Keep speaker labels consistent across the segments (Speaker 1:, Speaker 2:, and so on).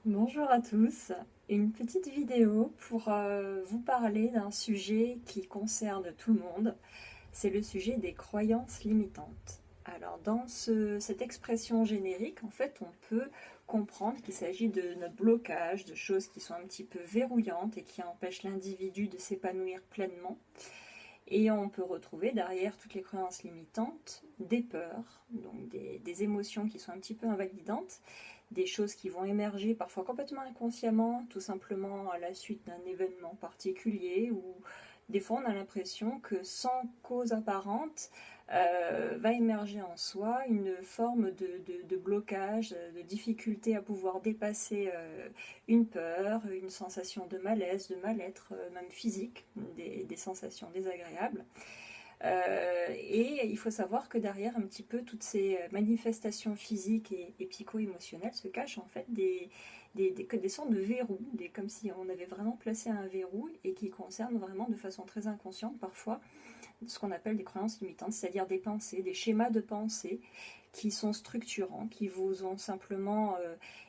Speaker 1: Bonjour à tous, une petite vidéo pour vous parler d'un sujet qui concerne tout le monde, c'est le sujet des croyances limitantes. Alors dans cette expression générique, en fait, on peut comprendre qu'il s'agit de notre blocage, de choses qui sont un petit peu verrouillantes et qui empêchent l'individu de s'épanouir pleinement. Et on peut retrouver derrière toutes les croyances limitantes des peurs, donc des émotions qui sont un petit peu invalidantes, des choses qui vont émerger parfois complètement inconsciemment, tout simplement à la suite d'un événement particulier, ou des fois on a l'impression que sans cause apparente, va émerger en soi une forme de blocage, de difficulté à pouvoir dépasser une peur, une sensation de malaise, de mal-être, même physique, des sensations désagréables. Et il faut savoir que derrière un petit peu toutes ces manifestations physiques et psycho-émotionnelles se cachent en fait des sortes de verrous, comme si on avait vraiment placé un verrou et qui concernent vraiment de façon très inconsciente parfois ce qu'on appelle des croyances limitantes, c'est-à-dire des pensées, des schémas de pensée qui sont structurants, qui vous ont simplement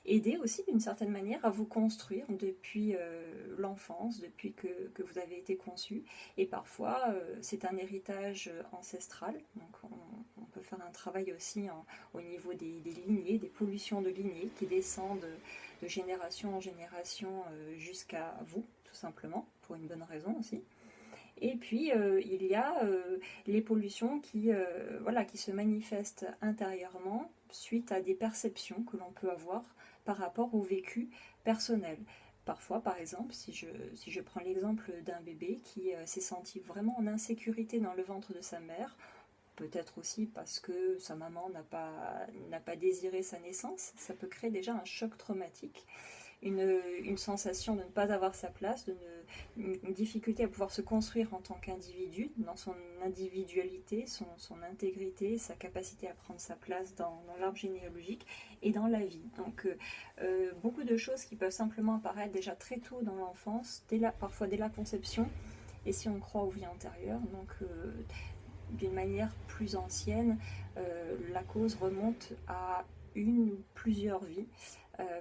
Speaker 1: aidé aussi d'une certaine manière à vous construire depuis l'enfance, depuis que vous avez été conçu. Et parfois, c'est un héritage ancestral, donc on peut faire un travail aussi au niveau des lignées, des pollutions de lignées qui descendent de génération en génération jusqu'à vous, tout simplement, pour une bonne raison aussi. Et puis, il y a les pollutions voilà, qui se manifestent intérieurement suite à des perceptions que l'on peut avoir par rapport au vécu personnel. Parfois, par exemple, si je prends l'exemple d'un bébé qui s'est senti vraiment en insécurité dans le ventre de sa mère, peut-être aussi parce que sa maman n'a pas désiré sa naissance, ça peut créer déjà un choc traumatique, une sensation de ne pas avoir sa place, une difficulté à pouvoir se construire en tant qu'individu, dans son individualité, son intégrité, sa capacité à prendre sa place dans l'arbre généalogique et dans la vie. Donc beaucoup de choses qui peuvent simplement apparaître déjà très tôt dans l'enfance, parfois dès la conception, et si on croit aux vies antérieures, donc d'une manière plus ancienne, la cause remonte à une ou plusieurs vies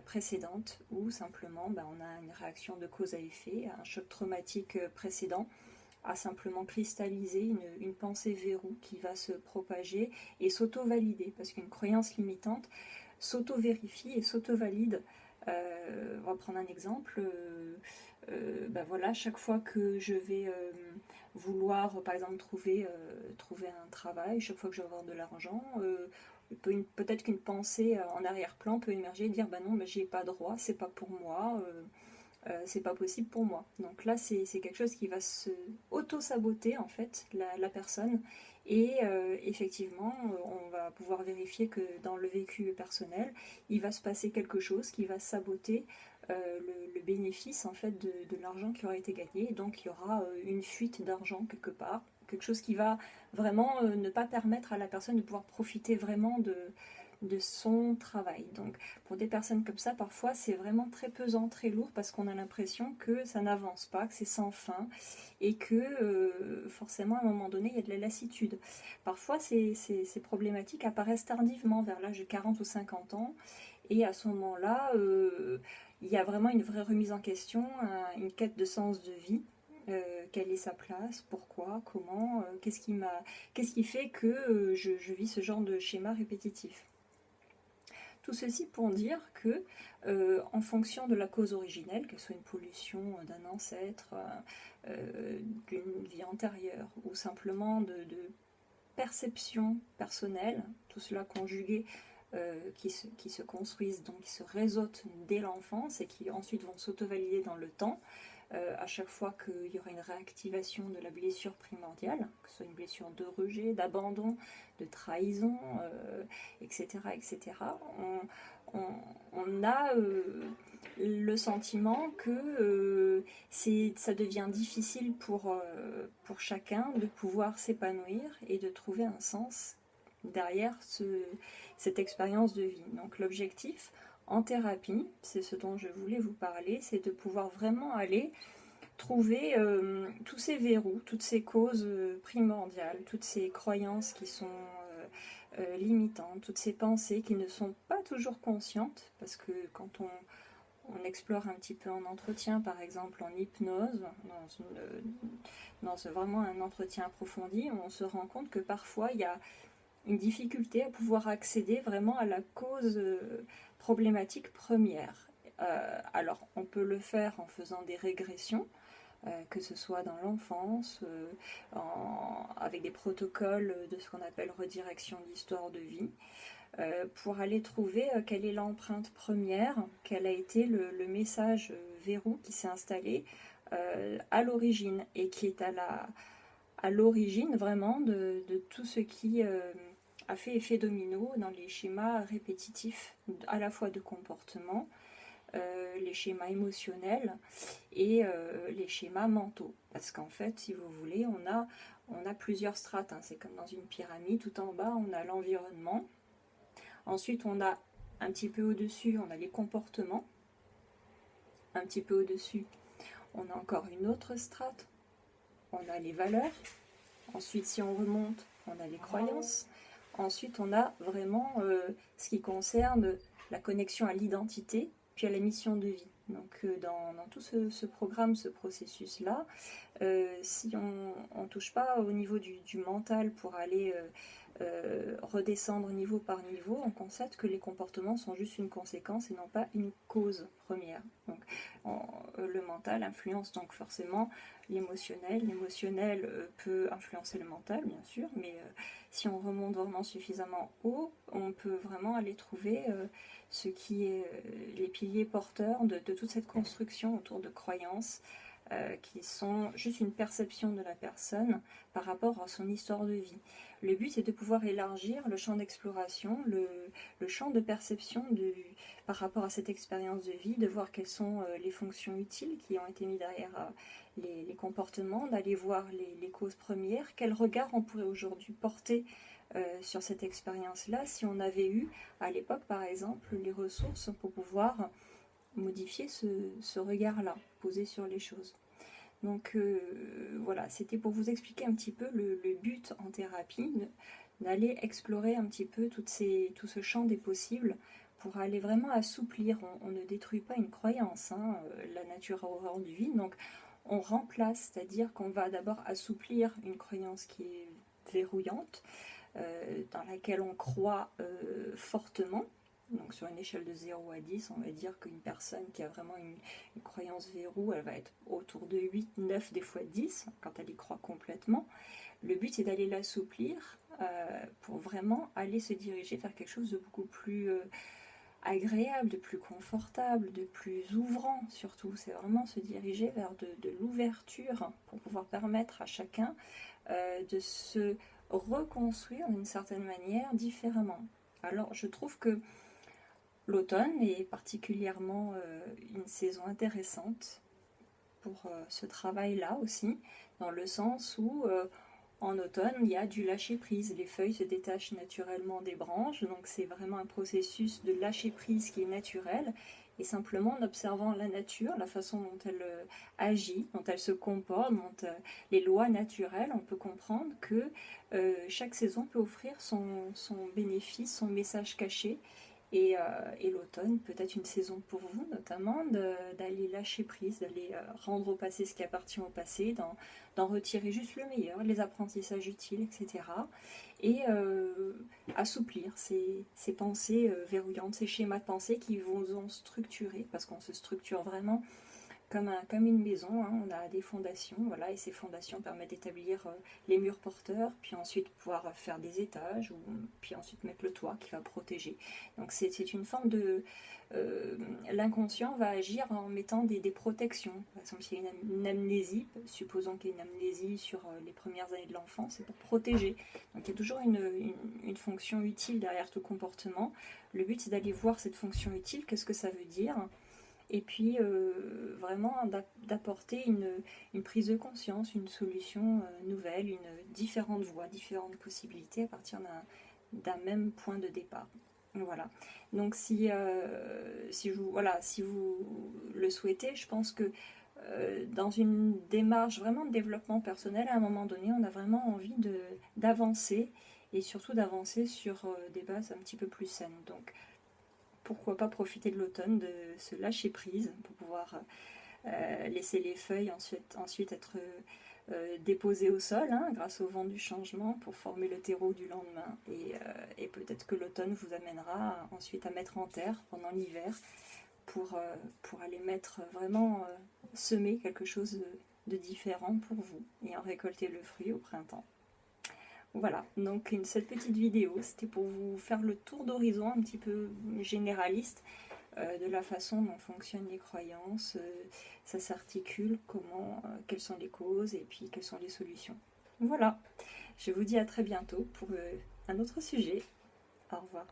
Speaker 1: précédentes où simplement on a une réaction de cause à effet, un choc traumatique précédent a simplement cristallisé une pensée verrou qui va se propager et s'auto-valider parce qu'une croyance limitante s'auto-vérifie et s'auto-valide. On va prendre un exemple. Voilà, chaque fois que je vais vouloir, par exemple, trouver un travail, chaque fois que je vais avoir de l'argent, peut-être qu'une pensée en arrière-plan peut émerger et dire bah non, j'y ai pas droit, c'est pas pour moi, c'est pas possible pour moi. Donc là, c'est quelque chose qui va se auto-saboter en fait, la personne. Et effectivement, on va pouvoir vérifier que dans le vécu personnel, il va se passer quelque chose qui va saboter le bénéfice en fait de l'argent qui aura été gagné. Et donc il y aura une fuite d'argent quelque part, quelque chose qui va vraiment ne pas permettre à la personne de pouvoir profiter vraiment de son travail. Donc pour des personnes comme ça, parfois c'est vraiment très pesant, très lourd parce qu'on a l'impression que ça n'avance pas, que c'est sans fin et que forcément à un moment donné il y a de la lassitude. Parfois ces problématiques apparaissent tardivement vers l'âge de 40 ou 50 ans et à ce moment-là il y a vraiment une vraie remise en question, une quête de sens de vie. Quelle est sa place, pourquoi, comment, qu'est-ce qui fait que je vis ce genre de schéma répétitif. Tout ceci pour dire que, en fonction de la cause originelle, qu'elle soit une pollution d'un ancêtre, d'une vie antérieure, ou simplement de perception personnelle, tout cela conjugué, qui se construisent, donc qui se réseautent dès l'enfance et qui ensuite vont s'auto-valider dans le temps, à chaque fois qu'il y aura une réactivation de la blessure primordiale, que ce soit une blessure de rejet, d'abandon, de trahison, etc., etc., on a le sentiment que ça devient difficile pour chacun de pouvoir s'épanouir et de trouver un sens derrière cette expérience de vie. Donc l'objectif en thérapie, c'est ce dont je voulais vous parler, c'est de pouvoir vraiment aller trouver tous ces verrous, toutes ces causes primordiales, toutes ces croyances qui sont limitantes, toutes ces pensées qui ne sont pas toujours conscientes, parce que quand on explore un petit peu en entretien, par exemple en hypnose, vraiment un entretien approfondi, on se rend compte que parfois il y a une difficulté à pouvoir accéder vraiment à la cause problématique première. Alors on peut le faire en faisant des régressions, que ce soit dans l'enfance, avec des protocoles de ce qu'on appelle redirection d'histoire de vie, pour aller trouver quelle est l'empreinte première, quel a été le message verrou qui s'est installé à l'origine et qui est à l'origine vraiment de tout ce qui a fait effet domino dans les schémas répétitifs, à la fois de comportement, les schémas émotionnels et les schémas mentaux. Parce qu'en fait, si vous voulez, on a plusieurs strates, hein. C'est comme dans une pyramide, tout en bas, on a l'environnement. Ensuite, on a un petit peu au-dessus, on a les comportements. Un petit peu au-dessus, on a encore une autre strate, on a les valeurs. Ensuite, si on remonte, on a les croyances. Ensuite, on a vraiment ce qui concerne la connexion à l'identité, puis à la mission de vie. Donc, dans tout ce programme, ce processus-là, si on ne touche pas au niveau du mental pour aller redescendre niveau par niveau, on constate que les comportements sont juste une conséquence et non pas une cause première. Donc, le mental influence donc forcément l'émotionnel. L'émotionnel peut influencer le mental, bien sûr, mais si on remonte vraiment suffisamment haut, on peut vraiment aller trouver ce qui est les piliers porteurs de toute cette construction autour de croyances qui sont juste une perception de la personne par rapport à son histoire de vie. Le but est de pouvoir élargir le champ d'exploration, le champ de perception par rapport à cette expérience de vie, de voir quelles sont les fonctions utiles qui ont été mises derrière les comportements, d'aller voir les causes premières, quel regard on pourrait aujourd'hui porter sur cette expérience-là si on avait eu à l'époque par exemple les ressources pour pouvoir modifier ce regard-là, posé sur les choses. Donc voilà, c'était pour vous expliquer un petit peu le but en thérapie, d'aller explorer un petit peu tout ce champ des possibles pour aller vraiment assouplir. On ne détruit pas une croyance, hein, la nature a horreur du vide, donc on remplace, c'est-à-dire qu'on va d'abord assouplir une croyance qui est verrouillante, dans laquelle on croit fortement. Donc sur une échelle de 0 à 10, on va dire qu'une personne qui a vraiment une croyance verrou, elle va être autour de 8, 9, des fois 10, quand elle y croit complètement. Le but, c'est d'aller l'assouplir pour vraiment aller se diriger vers quelque chose de beaucoup plus agréable, de plus confortable, de plus ouvrant surtout. C'est vraiment se diriger vers de l'ouverture pour pouvoir permettre à chacun de se reconstruire d'une certaine manière différemment. Alors je trouve que l'automne est particulièrement une saison intéressante pour ce travail-là aussi, dans le sens où en automne, il y a du lâcher-prise. Les feuilles se détachent naturellement des branches, donc c'est vraiment un processus de lâcher-prise qui est naturel. Et simplement en observant la nature, la façon dont elle agit, dont elle se comporte, les lois naturelles, on peut comprendre que chaque saison peut offrir son bénéfice, son message caché. Et l'automne peut être une saison pour vous, notamment, d'aller lâcher prise, d'aller rendre au passé ce qui appartient au passé, d'en retirer juste le meilleur, les apprentissages utiles, etc. Et assouplir ces pensées verrouillantes, ces schémas de pensée qui vous ont structuré, parce qu'on se structure vraiment comme une maison, hein. On a des fondations, voilà, et ces fondations permettent d'établir les murs porteurs, puis ensuite pouvoir faire des étages, puis ensuite mettre le toit qui va protéger. Donc c'est une forme de... l'inconscient va agir en mettant des protections. Par exemple, s'il y a une amnésie, supposons qu'il y ait une amnésie sur les premières années de l'enfant, c'est pour protéger. Donc il y a toujours une fonction utile derrière tout comportement. Le but, c'est d'aller voir cette fonction utile, qu'est-ce que ça veut dire, et puis vraiment d'apporter une prise de conscience, une solution nouvelle, une différente voie, différentes possibilités à partir d'un même point de départ. Voilà. Donc si vous le souhaitez, je pense que dans une démarche vraiment de développement personnel, à un moment donné, on a vraiment envie d'avancer, et surtout d'avancer sur des bases un petit peu plus saines. Donc pourquoi pas profiter de l'automne, de se lâcher prise pour pouvoir laisser les feuilles ensuite être déposées au sol, hein, grâce au vent du changement, pour former le terreau du lendemain. Et peut-être que l'automne vous amènera ensuite à mettre en terre pendant l'hiver pour aller mettre vraiment semer quelque chose de différent pour vous et en récolter le fruit au printemps. Voilà, donc cette petite vidéo, c'était pour vous faire le tour d'horizon un petit peu généraliste de la façon dont fonctionnent les croyances, ça s'articule, quelles sont les causes et puis quelles sont les solutions. Voilà, je vous dis à très bientôt pour un autre sujet. Au revoir.